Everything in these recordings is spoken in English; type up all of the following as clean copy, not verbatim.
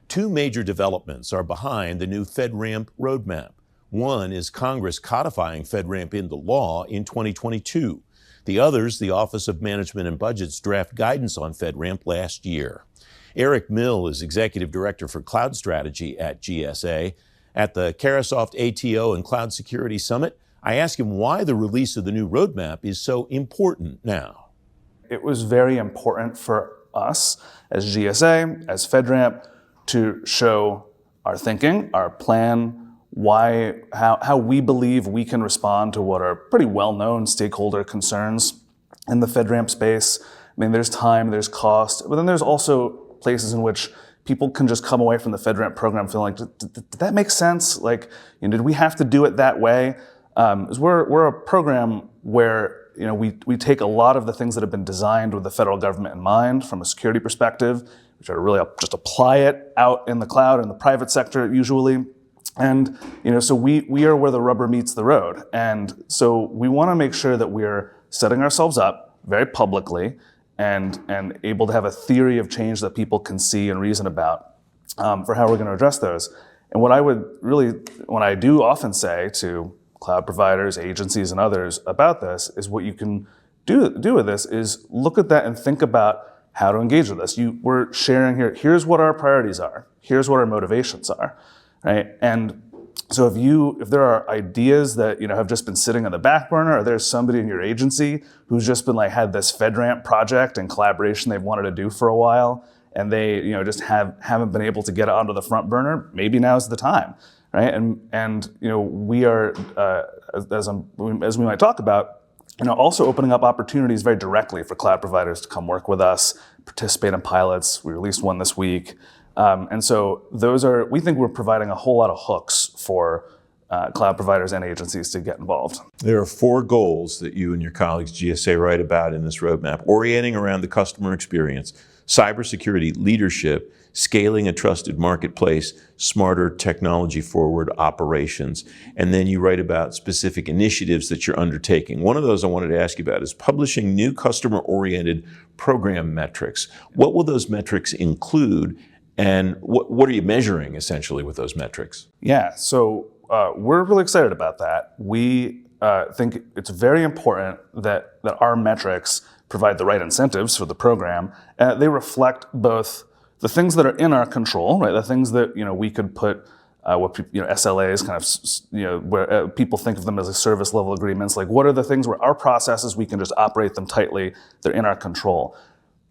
Two major developments are behind the new FedRAMP roadmap. One is Congress codifying FedRAMP into law in 2022. The other's the Office of Management and Budget's draft guidance on FedRAMP last year. Eric Mill is Executive Director for Cloud Strategy at GSA. At the Carasoft ATO and Cloud Security Summit, I asked him why the release of the new roadmap is so important now. It was very important for us as GSA, as FedRAMP, to show our thinking, our plan, how we believe we can respond to what are pretty well-known stakeholder concerns in the FedRAMP space. I mean, there's time, there's cost, but then there's also places in which people can just come away from the FedRAMP program feeling like, did that make sense? Like, did we have to do it that way? We're a program where we take a lot of the things that have been designed with the federal government in mind from a security perspective. We try to really just apply it out in the cloud and the private sector usually. And so we are where the rubber meets the road. And so we want to make sure that we're setting ourselves up very publicly and able to have a theory of change that people can see and reason about for how we're going to address those. And what I do often say to cloud providers, agencies, and others about this is what you can do with this is look at that and think about how to engage with this. We're sharing here, here's what our priorities are, here's what our motivations are, right? And so if there are ideas that have just been sitting on the back burner, or there's somebody in your agency who's just been had this FedRAMP project and collaboration they've wanted to do for a while, and they just haven't been able to get it onto the front burner, maybe now's the time, right? And we are as we might talk about, also opening up opportunities very directly for cloud providers to come work with us, participate in pilots. We released one this week. And so we think we're providing a whole lot of hooks for cloud providers and agencies to get involved. There are 4 goals that you and your colleagues GSA write about in this roadmap: orienting around the customer experience, cybersecurity leadership, scaling a trusted marketplace, smarter technology-forward operations. And then you write about specific initiatives that you're undertaking. One of those I wanted to ask you about is publishing new customer-oriented program metrics. What will those metrics include, and what are you measuring essentially with those metrics? Yeah, so we're really excited about that. We think it's very important that our metrics provide the right incentives for the program. They reflect both the things that are in our control, right? The things that we could put SLAs, kind of where people think of them as service level agreements. Like, what are the things where our processes we can just operate them tightly? They're in our control.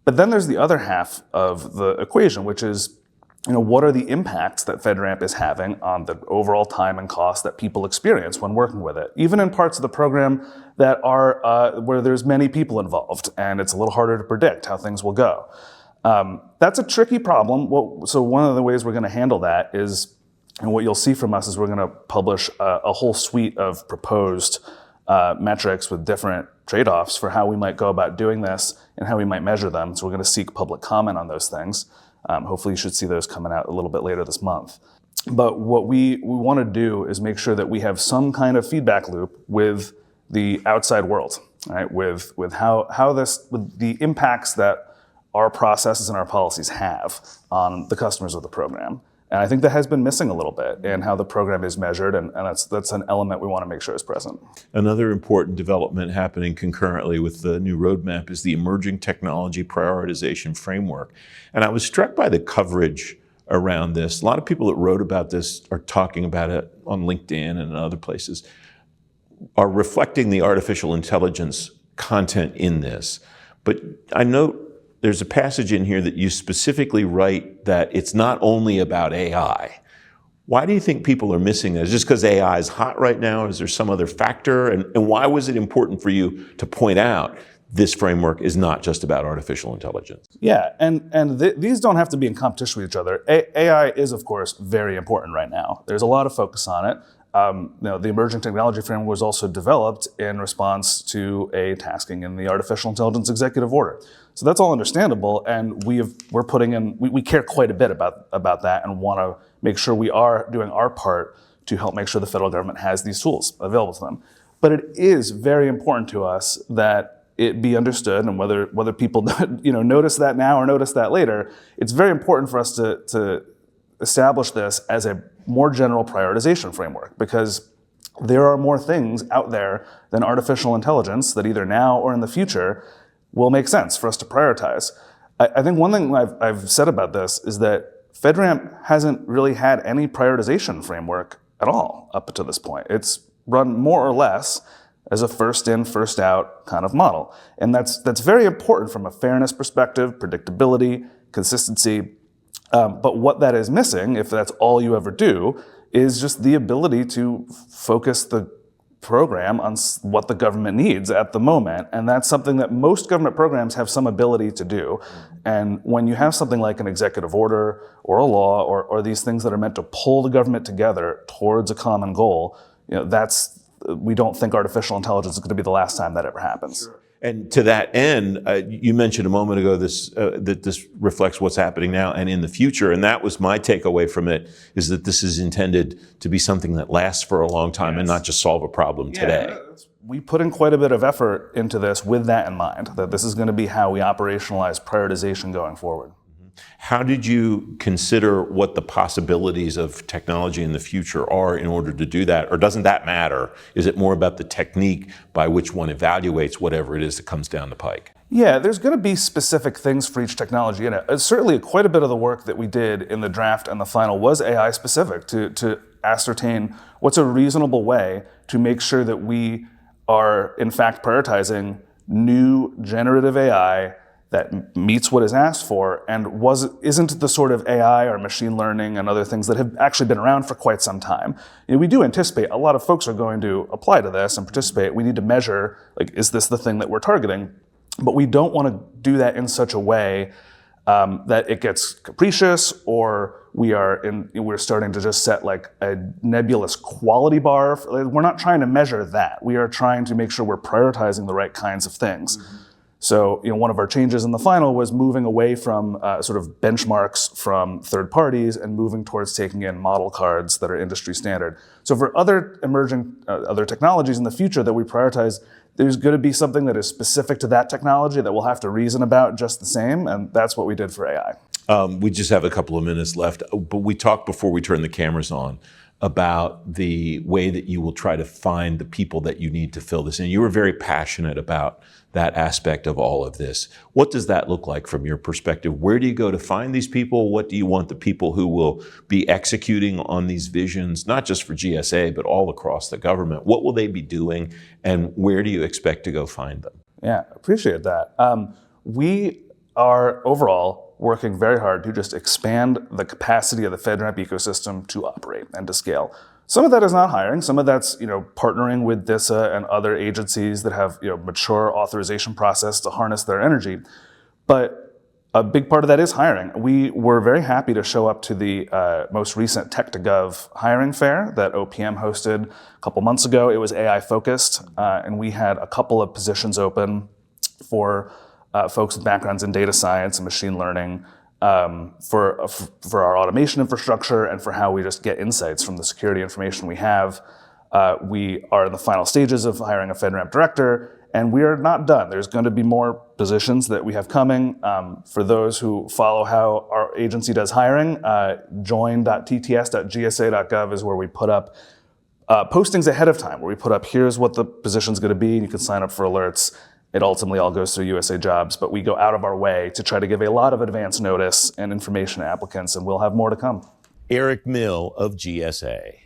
But then there's the other half of the equation, which is what are the impacts that FedRAMP is having on the overall time and cost that people experience when working with it, even in parts of the program that are where there's many people involved and it's a little harder to predict how things will go. That's a tricky problem. So one of the ways we're going to handle that is, and what you'll see from us is we're going to publish a whole suite of proposed metrics with different trade-offs for how we might go about doing this and how we might measure them. So we're going to seek public comment on those things. Hopefully you should see those coming out a little bit later this month. But what we want to do is make sure that we have some kind of feedback loop with the outside world, right? With the impacts that our processes and our policies have on the customers of the program. And I think that has been missing a little bit in how the program is measured, and that's an element we want to make sure is present. Another important development happening concurrently with the new roadmap is the Emerging Technology Prioritization Framework. And I was struck by the coverage around this. A lot of people that wrote about this are talking about it on LinkedIn and other places, are reflecting the artificial intelligence content in this. But I note there's a passage in here that you specifically write that it's not only about AI. Why do you think people are missing this? Just because AI is hot right now? Is there some other factor? And why was it important for you to point out this framework is not just about artificial intelligence? Yeah, and these don't have to be in competition with each other. AI is, of course, very important right now. There's a lot of focus on it. The Emerging Technology Framework was also developed in response to a tasking in the Artificial Intelligence Executive Order. So that's all understandable, and we care quite a bit about that and want to make sure we are doing our part to help make sure the federal government has these tools available to them. But it is very important to us that it be understood, and whether people notice that now or notice that later, it's very important for us to established this as a more general prioritization framework, because there are more things out there than artificial intelligence that either now or in the future will make sense for us to prioritize. I think one thing I've said about this is that FedRAMP hasn't really had any prioritization framework at all up to this point. It's run more or less as a first in, first out kind of model. And that's very important from a fairness perspective, predictability, consistency. But what that is missing, if that's all you ever do, is just the ability to focus the program on what the government needs at the moment. And that's something that most government programs have some ability to do. And when you have something like an executive order or a law or these things that are meant to pull the government together towards a common goal, we don't think artificial intelligence is going to be the last time that ever happens. Sure. And to that end, you mentioned a moment ago that this reflects what's happening now and in the future, and that was my takeaway from it, is that this is intended to be something that lasts for a long time and not just solve a problem today. We put in quite a bit of effort into this with that in mind, that this is going to be how we operationalize prioritization going forward. How did you consider what the possibilities of technology in the future are in order to do that? Or doesn't that matter? Is it more about the technique by which one evaluates whatever it is that comes down the pike? Yeah, there's going to be specific things for each technology in it. Certainly quite a bit of the work that we did in the draft and the final was AI specific to ascertain what's a reasonable way to make sure that we are in fact prioritizing new generative AI that meets what is asked for and isn't the sort of AI or machine learning and other things that have actually been around for quite some time. We do anticipate a lot of folks are going to apply to this and participate. We need to measure, is this the thing that we're targeting? But we don't want to do that in such a way that it gets capricious, or we're starting to just set a nebulous quality bar. We're not trying to measure that. We are trying to make sure we're prioritizing the right kinds of things. Mm-hmm. So, one of our changes in the final was moving away from sort of benchmarks from third parties and moving towards taking in model cards that are industry standard. So for other emerging, other technologies in the future that we prioritize, there's going to be something that is specific to that technology that we'll have to reason about just the same, and that's what we did for AI. We just have a couple of minutes left, but we talked before we turned the cameras on about the way that you will try to find the people that you need to fill this in. You were very passionate about that aspect of all of this. What does that look like from your perspective? Where do you go to find these people? What do you want the people who will be executing on these visions, not just for GSA, but all across the government? What will they be doing, and where do you expect to go find them? Yeah, appreciate that. We are overall working very hard to just expand the capacity of the FedRAMP ecosystem to operate and to scale. Some of that is not hiring. Some of that's partnering with DISA and other agencies that have mature authorization process to harness their energy. But a big part of that is hiring. We were very happy to show up to the most recent Tech2Gov hiring fair that OPM hosted a couple months ago. It was AI focused, and we had a couple of positions open for folks with backgrounds in data science and machine learning, for our automation infrastructure and for how we just get insights from the security information we have. We are in the final stages of hiring a FedRAMP director, and we are not done. There's going to be more positions that we have coming. For those who follow how our agency does hiring, join.tts.gsa.gov is where we put up postings ahead of time, where we put up, here's what the position's going to be, and you can sign up for alerts. It ultimately all goes through USA Jobs, but we go out of our way to try to give a lot of advance notice and information to applicants, and we'll have more to come. Eric Mill of GSA.